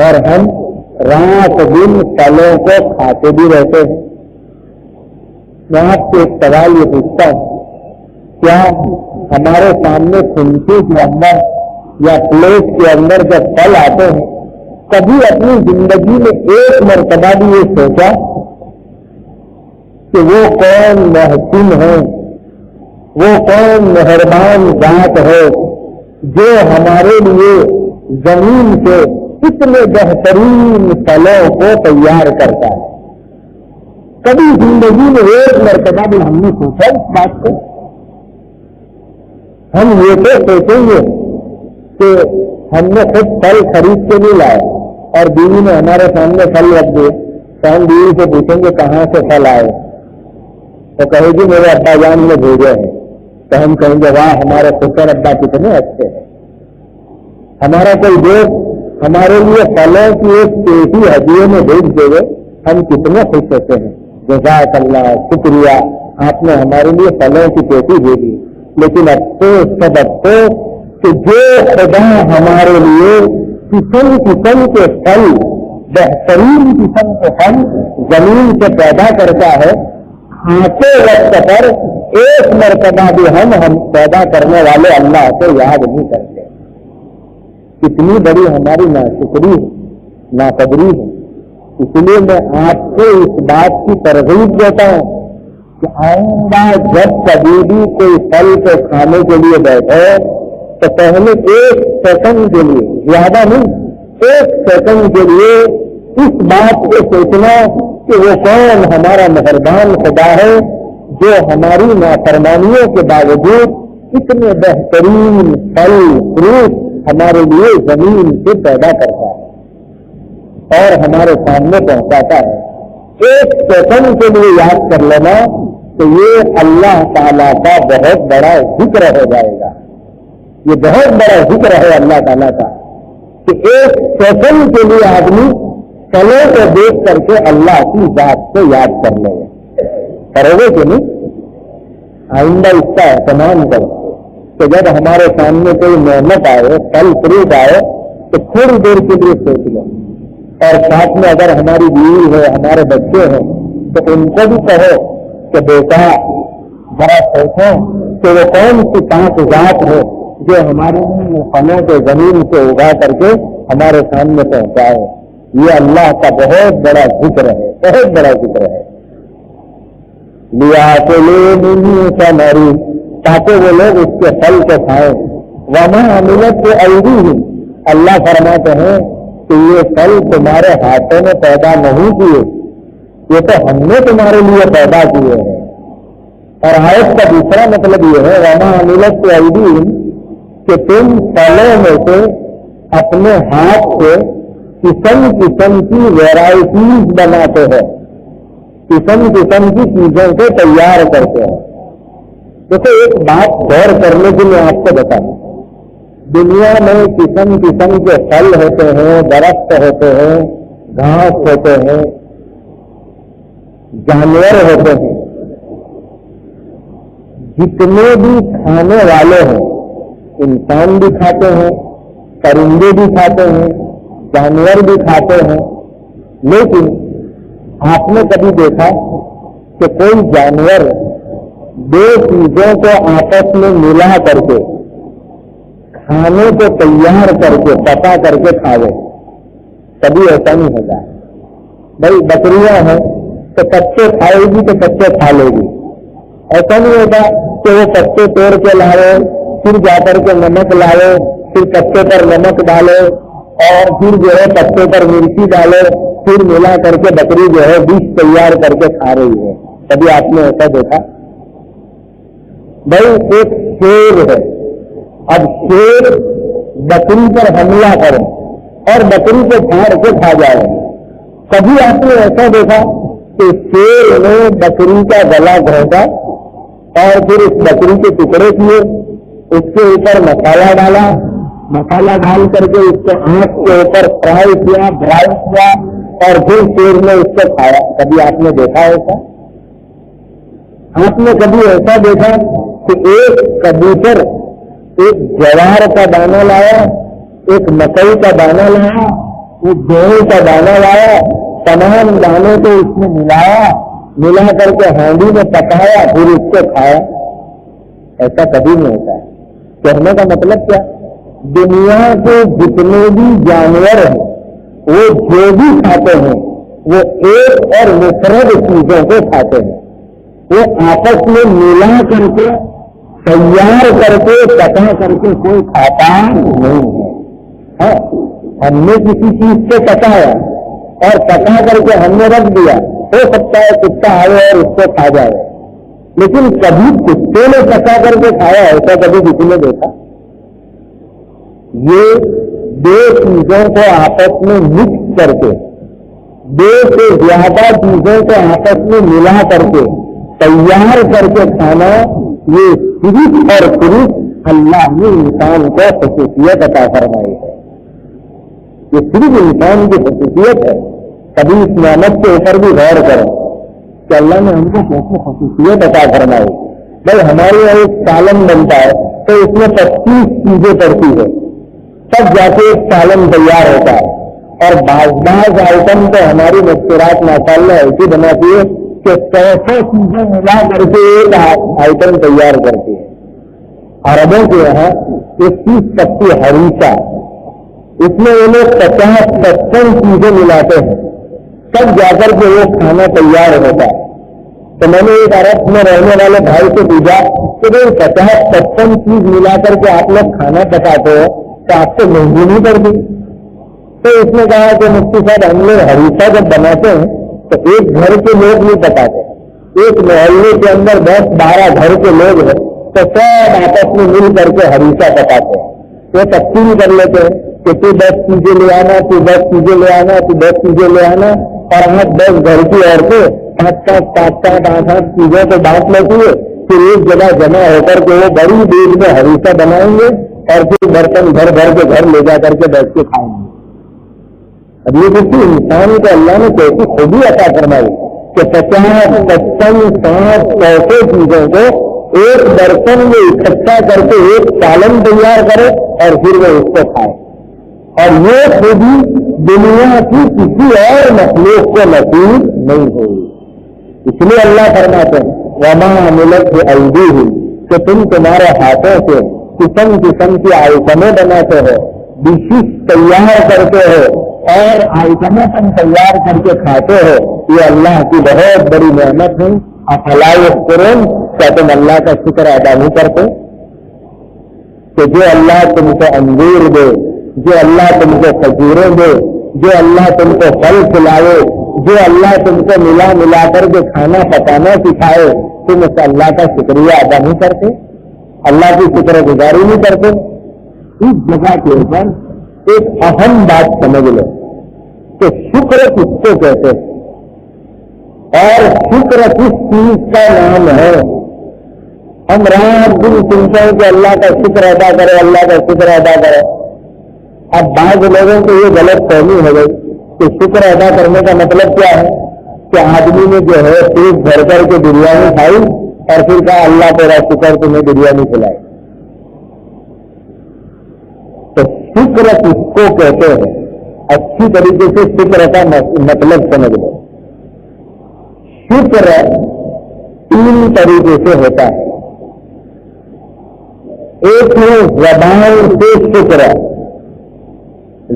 اور ہم رات دن پھلوں کو کھاتے بھی رہتے ہیں. میں آپ سے ایک سوال یہ پوچھتا ہوں، کیا ہمارے سامنے کھنچی کے اندر یا پلیٹ کے اندر جب پھل آتے ہیں کبھی اپنی زندگی میں ایک مرتبہ بھی یہ سوچا کہ وہ کون محسن ہے، وہ کون مہربان ذات ہے جو ہمارے لیے زمین سے اتنے بہترین پھلوں کو تیار کرتا ہے؟ کبھی زندگی میں ایک مرتبہ بھی ہم نے سوچا اس بات کو؟ ہم یہ تو سوچیں گے کہ ہم نے خود پھل خرید کے نہیں لائے اور بیوی نے ہمارے سامنے پھل رکھ دیے تو ہم بیوی سے پوچھیں گے کہاں سے پھل آئے، تو کہے گی میرے ابا جان نے بھیجے ہیں، تو ہم کہیں گے واہ ہمارے خسر ابا کتنے اچھے ہیں. ہمارا کوئی دوست ہمارے لیے پھلوں کی ایک پیٹی ہدیے میں بھیج دے گے، ہم کتنے خوش ہوتے ہیں، جزاک اللہ، شکریہ آپ نے ہمارے لیے پھلوں کی پیٹی بھیجی. لیکن افسوس سب افسوس کہ جو خدا ہمارے لیے قسم قسم کے پھل، بہترین قسم کے پھل زمین سے پیدا کرتا ہے، کھاتے وقت پر ایک مرتبہ بھی ہم پیدا کرنے والے اللہ کو یاد نہیں کرتے. کتنی بڑی ہماری ناشکری ہے، ناقدری ہے. اس لیے میں آپ کو اس بات کی ترغیب دیتا ہوں کہ آئندہ جب کبھی بھی کوئی پھل کو کھانے کے لیے بیٹھے تو پہلے ایک سیکنڈ کے لیے، زیادہ نہیں، ایک سیکنڈ کے لیے اس بات کو سوچنا کہ وہ کون ہمارا مہربان خدا ہے جو ہماری نافرمانیوں کے باوجود اتنے بہترین پھل فروٹ ہمارے لیے زمین سے پیدا کرتا ہے اور ہمارے سامنے پہنچاتا ہے. ایک سیکنڈ کے لیے یاد کر لینا تو یہ اللہ تعالیٰ کا بہت بڑا ذکر ہو جائے گا. یہ بہت بڑا ذکر ہے اللہ تعالیٰ کا کہ ایک سیکنڈ کے لیے آدمی پھلوں کو دیکھ کر کے اللہ کی ذات کو یاد کر لے گا. کرو گے کہ نہیں؟ آئندہ اس کا اہتمام کرو کہ جب ہمارے سامنے کوئی نعمت آئے، پھل فروٹ آئے تو تھوڑی دیر کے لیے سوچ لو، اور ساتھ میں اگر ہماری بیوی ہے، ہمارے بچے ہیں تو ان کو بھی کہو کہ بیٹا ذرا سوچو کہ وہ کون سی 5 ذات ہے جو ہمارے پھلوں کو زمین سے اگا کر کے ہمارے سامنے پہنچائے. یہ اللہ کا بہت بڑا ذکر ہے، بہت بڑا ذکر ہے. لِيَأْكُلُوا مِن ثَمَرِهِ، تاکہ وہ لوگ اس کے پھل کو کھائیں. وَمَا عَمِلَتْهُ أَيْدِيهِمْ، اللہ فرماتے ہیں کہ یہ پھل تمہارے ہاتھوں میں پیدا نہیں کیے، یہ تو ہم نے تمہارے لیے پیدا کیے ہیں. اور آیت کا دوسرا مطلب یہ ہے وَمَا عَمِلَتْهُ أَيْدِيهِمْ کہ تم پھلوں میں سے اپنے ہاتھ سے قسم قسم کی ویرائٹیز بناتے ہو، قسم قسم کی چیزوں کو تیار کرتے ہو۔ دیکھو ایک بات غور کرنے کے لیے آپ کو بتا دوں، دنیا میں قسم قسم کے پھل ہوتے ہیں، درخت ہوتے ہیں، گھاس ہوتے ہیں، جانور ہوتے ہیں، جتنے بھی کھانے والے ہیں، انسان بھی کھاتے ہیں، پرندے بھی کھاتے ہیں، جانور بھی کھاتے ہیں، لیکن آپ نے کبھی دیکھا کہ کوئی جانور دو چیزوں کو آپس میں ملا کر کے کھانے کو تیار کر کے پکا کر کے کھاوے؟ کبھی ایسا نہیں ہوتا ہے۔ بھائی بکریاں ہیں تو کچے کھائے گی تو کچے کھا لے گی، ایسا نہیں ہوتا کہ وہ کچے توڑ کے لائے پھر جا کر کے نمک لائے پھر کچے پر نمک ڈالے اور پھر جو ہے کچے پر مرچی ڈالے پھر ملا کر کے بکری جو ہے ڈش تیار کر کے کھا رہی ہے۔ کبھی آپ نے ایسا دیکھا؟ بھائی ایک شیر ہے، اب شیر بکری پر حملہ کرے اور بکری کو پھاڑ کے کھا جائے، کبھی آپ نے ایسا دیکھا کہ شیر نے بکری کا گلا گھونٹا اور پھر اس بکری کے ٹکڑے کیے، اس کے اوپر مسالہ ڈالا، مسالہ ڈال کر کے اس کو آنکھ کے اوپر فرائی کیا، برائی کیا اور پھر شیر نے اس کو کھایا؟ کبھی آپ نے دیکھا ایسا؟ آپ نے کبھی ایسا دیکھا کہ ایک کبوتر ایک جوار کا دانہ لایا، ایک مکئی کا دانہ لایا، ایک گیہوں کا دانہ لایا، تمام دانوں کو اس میں ملا کر کے ہانڈی میں پکایا پھر اس کو کھایا؟ ایسا کبھی نہیں ہوتا ہے۔ کہنے کا مطلب کیا؟ دنیا کے جتنے بھی جانور ہیں وہ جو بھی کھاتے ہیں وہ ایک اور مفرد چیزوں کو کھاتے ہیں، وہ آپس میں ملا کر کے تیار کر کے پکا کر کے کوئی کھاتا نہیں ہے۔ ہاں ہم نے کسی چیز سے پکایا اور پکا کر کے ہم نے رکھ دیا، ہو سکتا ہے کتا آئے اور اس کو کھا جائے، لیکن کبھی کتے نے پکا کر کے کھایا ایسا کبھی کسی نے دیکھا؟ یہ دو چیزوں کو آپس میں مکس کر کے، دو سے زیادہ چیزوں کو آپس میں ملا کر کے تیار کر کے کھانا، یہ صرف اور صرف اللہ نے انسان کو خصوصیت عطا فرمائی ہے۔ یہ صرف انسان کی خصوصیت ہے۔ کبھی اس نعمت کے اوپر بھی غور کریں کہ اللہ نے ہم کو کیسے خصوصیت عطا فرمائی۔ بھائی ہمارے یہاں ایک سالن بنتا ہے تو اس میں 25 چیزیں پڑتی ہے، تب جا کے ایک سالن تیار ہوتا ہے، اور بعض آئٹم تو ہماری مستورات ماشاءاللہ ایسی بناتی ہے کہ 100 چیزیں ملا کر کے ایک آئٹم تیار کرتی ہے۔ عربوں کے یہاں 21 پتی ہریسہ، اس میں وہ لوگ 50-55 چیزیں ملاتے ہیں، تب جا کر کے وہ کھانا تیار ہوتا ہے۔ تو میں نے ایک عرب میں رہنے والے بھائی سے پوچھا کہ بھائی 50-55 چیز ملا کر کے آپ لوگ کھانا پکاتے ہو تو آپ کو مہنگی نہیں پڑتی؟ تو اس نے کہا کہ مفتی صاحب ہم لوگ ہریسہ جب بناتے ہیں تو ایک گھر کے لوگ نہیں پکاتے، ایک محلے کے اندر 10-12 گھر کے لوگ ہیں تو سب آپس میں مل کر کے ہریسہ پکاتے ہیں۔ وہ تقسیم کر لیتے ہیں کہ تو 10 چیزیں لے آنا، تو 10 چیزیں لے آنا، تو 10 چیزیں لے آنا، اور ہم 10 گھر کی عورتیں 5-5, 8 چیزوں کو بانٹ لیتی ہے، پھر ایک جگہ جمع ہو کر کے وہ بڑی دیر میں ہریسہ بنائیں گے اور پھر برتن گھر بھر کے گھر لے جا کر کے بیٹھ کے کھائیں گے۔ اب یہ دیکھیے انسان کو اللہ نے کیسی خوبی عطا فرمائی کہ 50, 55, 60 چیزوں کو ایک برتن میں اکٹھا کر کے ایک سالن تیار کرے اور پھر وہ اس کو کھائے، اور یہ خوبی دنیا کی کسی اور مخلوق کو نصیب نہیں ہوئی۔ اس لیے اللہ فرماتے ہیں وما عملت ایدیہم، کہ تم تمہارے ہاتھوں سے قسم قسم کی آئٹمیں بناتے ہو، ڈشز تیار کرتے ہو اور آئٹمیں تم تیار کر کے کھاتے ہو، یہ اللہ کی بہت بڑی نعمت ہے۔ افلا یشکرون، کیا تم اللہ کا شکر ادا نہیں کرتے کہ جو اللہ تم کو انگور دے، جو اللہ تم کو کھجوریں دے، جو اللہ تم کو پھل کھلائے، جو اللہ تم کو ملا کر کے کھانا پکانا سکھائے، تم اس اللہ کا شکریہ ادا نہیں کرتے، اللہ کی شکر گزاری نہیں کرتے؟ اس جگہ کے اوپر ایک اہم بات سمجھ لو کہ شکر کس کو کہتے ہیں اور شکر کس چیز کا نام ہے. ہم رات دن سنتے ہیں کہ اللہ کا شکر ادا کرو، اللہ کا شکر ادا کرو. اب بعض لوگوں کو یہ غلط فہمی ہو گئی کہ شکر ادا کرنے کا مطلب کیا ہے کہ آدمی نے جو ہے پیٹ بھر کر کے بریانی کھائی اور پھر کہا اللہ تیرا شکر تمہیں بریانی کھلائی. تو شکر کس کو کہتے ہیں اچھی طریقے سے شکر کا مطلب سمجھ لو. شکر 3 طریقے سے ہوتا ہے. ایک ہے زبان سے شکر.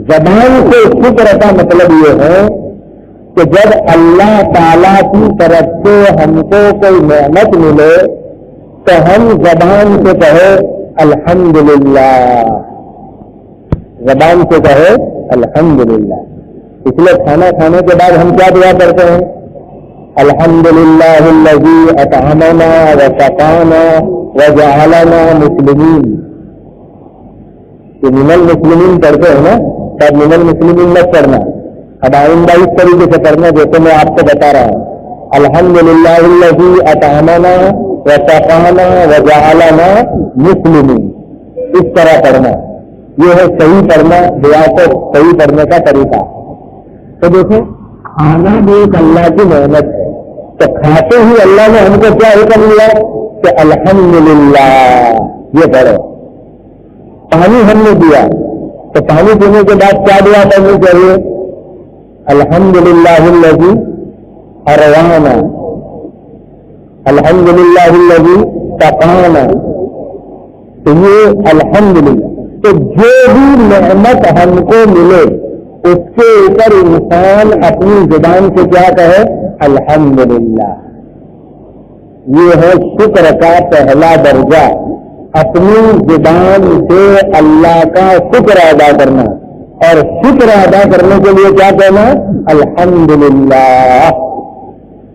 زبان سے شکر کا مطلب یہ ہے کہ جب اللہ تعالی کی طرف سے ہم کو کوئی نعمت ملے تو ہم زبان سے کہے الحمدللہ. زبان سے کہے الحمدللہ. اس لیے کھانا کھانے کے بعد ہم کیا دعا کرتے ہیں؟ الحمدللہ الذی اطعمنا وسقانا وجعلنا مسلمین. یہ من المسلمین پڑھتے ہیں نا، تب من المسلمین مت کرنا. اب آئندہ اس طریقے سے کرنا جیسے میں آپ کو بتا رہا ہوں. الحمدللہ الذی اطعمنا وسقانا وجعلنا مسلمین، اس طرح پڑھنا. یہ ہے صحیح پڑھنا، دعا کو صحیح پڑھنے کا طریقہ. تو دیکھیں کھانا بھی ایک اللہ کی نعمت ہے. تو کھاتے ہی اللہ نے ہم کو کیا حکم دیا کہ الحمدللہ یہ پڑھو. پانی ہم نے دیا تو پانی پینے کے بعد کیا دعا کرنی چاہیے؟ الحمدللہ الذی اروانا، الحمدللہ الذی سقانا. تو یہ الحمدللہ. تو جو بھی نعمت ہم کو ملے اس کے اوپر انسان اپنی زبان سے کیا کہے؟ الحمدللہ. یہ ہے شکر کا پہلا درجہ، اپنی زبان سے اللہ کا شکر ادا کرنا. اور شکر ادا کرنے کے لیے کیا کہنا؟ الحمدللہ.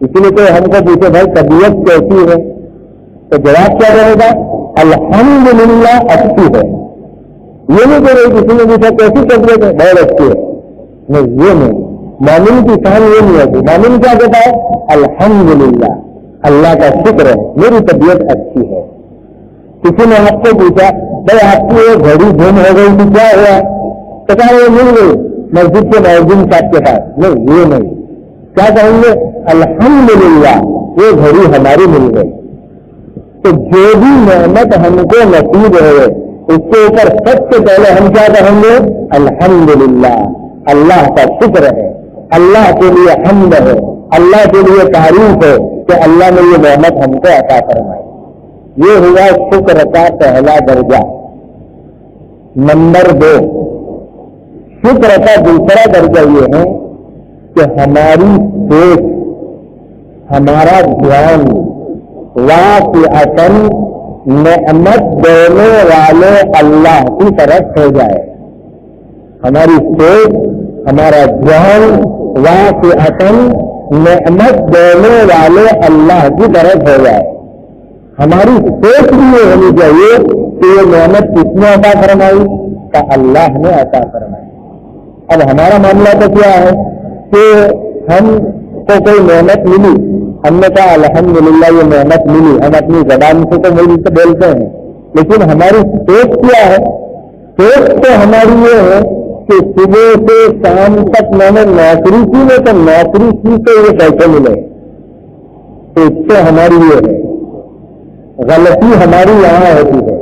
اسی لیے تو ہم کو پوچھے بھائی طبیعت کیسی ہے تو جواب کیا رہے گا؟ الحمدللہ اچھی ہے. یہ نہیں کہ کسی نے پوچھا کیسی طبیعت ہے؟ بہت اچھی ہے. نہیں، یہ نہیں. مومن کی شان یہ نہیں ہوتی. مومن کیا کہتا ہے؟ الحمدللہ، اللہ کا شکر ہے میری طبیعت اچھی ہے. کسی نے آپ کو پوچھا بھائی آپ کی یہ گھڑی گم ہو گئی تھی کیا ہوا؟ تو کہا وہ مل گئی مسجد کے مؤذن صاحب کے پاس. نہیں، یہ نہیں. کیا کہیں گے؟ الحمدللہ یہ گھڑی ہماری مل گئی. تو جو بھی نعمت ہم کو نصیب ہوئے اس کے اوپر سب سے پہلے ہم کیا کہیں گے؟ الحمدللہ. اللہ کا شکر ہے، اللہ کے لیے حمد ہے، اللہ کے لیے تعریف ہے کہ اللہ نے یہ نعمت ہم کو عطا فرمائی. یہ ہوا شکر کا پہلا درجہ. نمبر 2، شکر کا دوسرا درجہ یہ ہے کہ ہماری سوچ، ہمارا دھیان واقعتاً نعمت دینے والے اللہ کی طرف ہو جائے. ہماری سوچ، ہمارا دھیان واقعتاً نعمت دینے والے اللہ کی طرف ہو جائے. ہماری سوچ بھی یہ ہونی چاہیے کہ یہ نعمت کس نے عطا فرمائی؟ کہ اللہ نے عطا فرمائی. اب ہمارا معاملہ تو کیا ہے کہ ہم کو کوئی نعمت ملی، ہم نے کہا الحمدللہ یہ نعمت ملی. ہم اپنی زبان سے تو مل سے بولتے ہیں لیکن ہماری سوچ کیا ہے؟ سوچ تو ہماری یہ ہے کہ صبح سے شام تک میں نے نوکری کی نہیں تو نوکری کی تو یہ کیسے ملے. سوچ تو ہماری یہ ہے. غلطی ہماری یہاں ہوتی ہے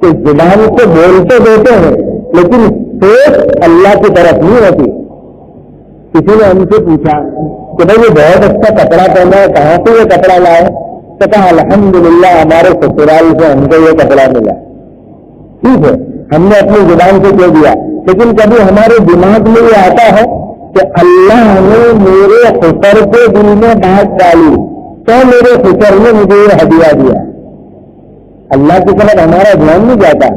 کہ زبان کو بولتے دیتے ہیں لیکن سوچ اللہ کی طرف نہیں ہوتی. کسی نے ہم سے پوچھا کہ بھائی یہ بہت اچھا کپڑا پہنا ہے، کہاں سے یہ کپڑا لائے؟ تو کہا الحمدللہ ہمارے سسرال سے ہم کو یہ کپڑا ملا. ٹھیک ہے، ہم نے اپنی زبان سے کہہ دیا لیکن کبھی ہمارے دماغ میں یہ آتا ہے کہ اللہ نے میرے خسر کے دل میں بات ڈالی تو میرے خسر نے مجھے یہ ہدیہ دیا. اللہ کی طرف ہمارا دھیان نہیں جاتا.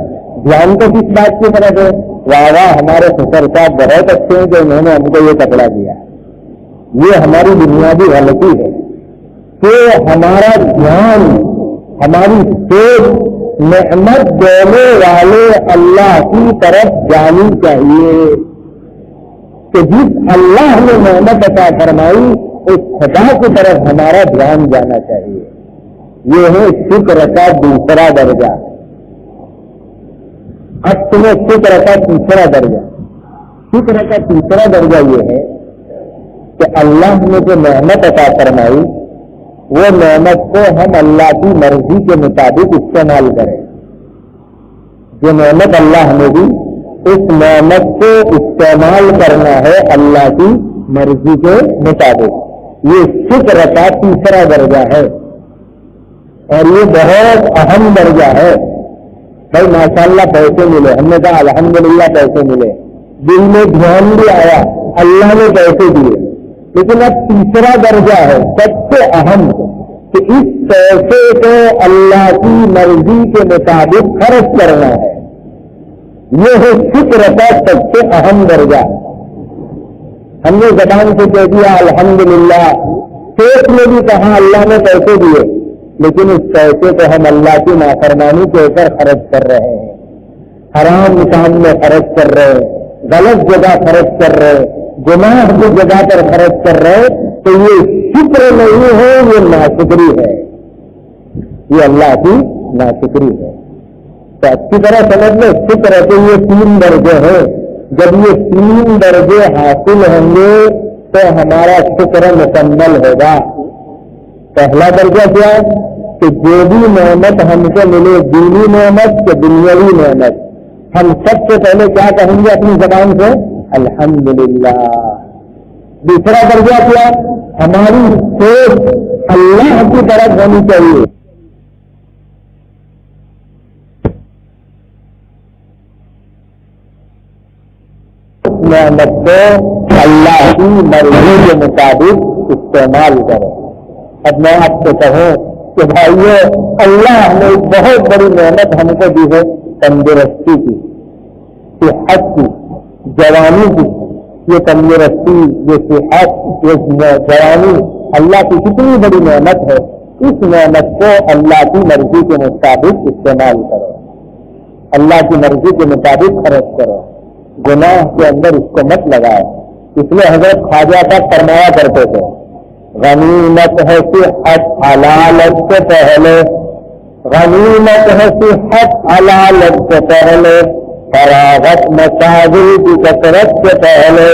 دھیان تو کس بات کی طرف ہے؟ واہ واہ ہمارے خسر صاحب بہت اچھے ہیں کہ انہوں نے ہم کو یہ کپڑا دیا. یہ ہماری بنیادی غلطی ہے کہ ہمارا دھیان، ہماری سوچ نعمت دینے والے اللہ کی طرف جانی چاہیے کہ جس اللہ نے نعمت عطا فرمائی اس خدا کی طرف ہمارا دھیان جانا چاہیے. یہ ہے شکر کا دوسرا درجہ. اب تمہیں شکر کا تیسرا درجہ. شکر کا تیسرا درجہ یہ ہے کہ اللہ نے جو نعمت عطا فرمائی وہ نعمت کو ہم اللہ کی مرضی کے مطابق استعمال کریں. جو نعمت اللہ نے دی اس نعمت کو استعمال کرنا ہے اللہ کی مرضی کے مطابق. یہ شکر کا تیسرا درجہ ہے اور یہ بہت اہم درجہ ہے. بھائی ماشاءاللہ پیسے ملے, ہم نے کہا الحمدللہ پیسے ملے, دل میں دھیان بھی آیا اللہ نے پیسے دیے, لیکن اب تیسرا درجہ ہے سب سے اہم کہ اس پیسے کو اللہ کی مرضی کے مطابق خرچ کرنا ہے. یہ ہے شکر کا سب سے اہم درجہ. ہم نے زبان سے کہہ دیا الحمدللہ, پیٹ میں بھی کہا اللہ نے پیسے دیے, لیکن اس پیسے کو ہم اللہ کی نافرمانی کے اوپر خرچ کر رہے ہیں, حرام کام میں خرچ کر رہے ہیں, غلط جگہ خرچ کر رہے ہیں, گناہ کی جگہ پر خرچ کر رہے, تو یہ شکر نہیں ہے, یہ ناشکری ہے, یہ اللہ کی ناشکری ہے. تو اچھی طرح سمجھ لیں شکر کے یہ 3 درجے ہیں. جب یہ 3 درجے حاصل ہوں گے تو ہمارا شکر مکمل ہوگا. پہلا درجہ کیا ہے کہ جو بھی نعمت ہم کو ملے, دینی نعمت کہ دنیاوی نعمت, ہم سب سے پہلے کیا کہیں گے اپنی زبان سے الحمدللہ. دوسرا درجہ کیا, ہماری سوچ اللہ کی طرف ہونی چاہیے. نعمت کو اللہ کی مرضی کے مطابق استعمال کرو. اب میں آپ سے کہوں کہ بھائیو اللہ نے ایک بہت بڑی نعمت ہم کو دی ہے, تندرستی کی, صحت کی, جوانی کی. یہ تندرستی, یہ صحت, یہ جوانی اللہ کی کتنی بڑی نعمت ہے. اس نعمت کو اللہ کی مرضی کے مطابق استعمال کرو, اللہ کی مرضی کے مطابق خرچ کرو. گناہ کے اندر اس کو مت لگاؤ. اس لیے حضرت خواجہ کا فرمایا کرتے تھے غنیمت ہے صحت حلالت سے پہلے, غنیمت ہے صحت حلالت سے پہلے, فراغت مشاغل کی کثرت سے پہلے.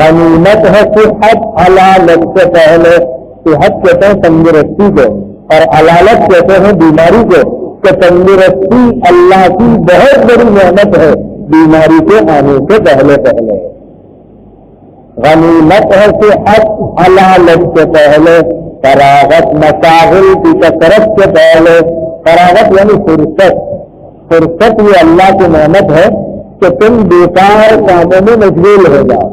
غنیمت ہے صحت حلالت سے پہلے. صحت کہتے ہیں تندرستی کو اور حلالت کہتے ہیں بیماری کو. کہ تندرستی اللہ کی بہت بڑی نعمت ہے بیماری کے آنے سے پہلے پہلے. غنیمت ہے صحت حلالت سے پہلے, فراغت مشاغل کی کثرت سے پہلے. فراغت یعنی فرصت. فرصت یہ اللہ کی نعمت ہے کہ تم بیکار کاموں میں مشغول ہو جاؤ,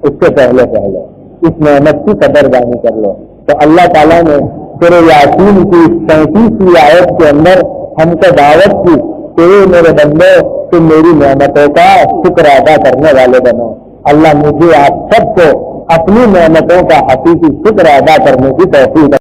اس سے پہلے پہلے اس نعمت کی قدردانی کر لو. تو اللہ تعالیٰ نے سورہ یاسین کی 37ویں آیت کے اندر ہم کو دعوت کی کہ میرے بندے تم میری نعمتوں کا شکر ادا کرنے والے بنو. اللہ مجھے آپ سب کو اپنی نعمتوں کا حقیقی شکر ادا کرنے کی توفیق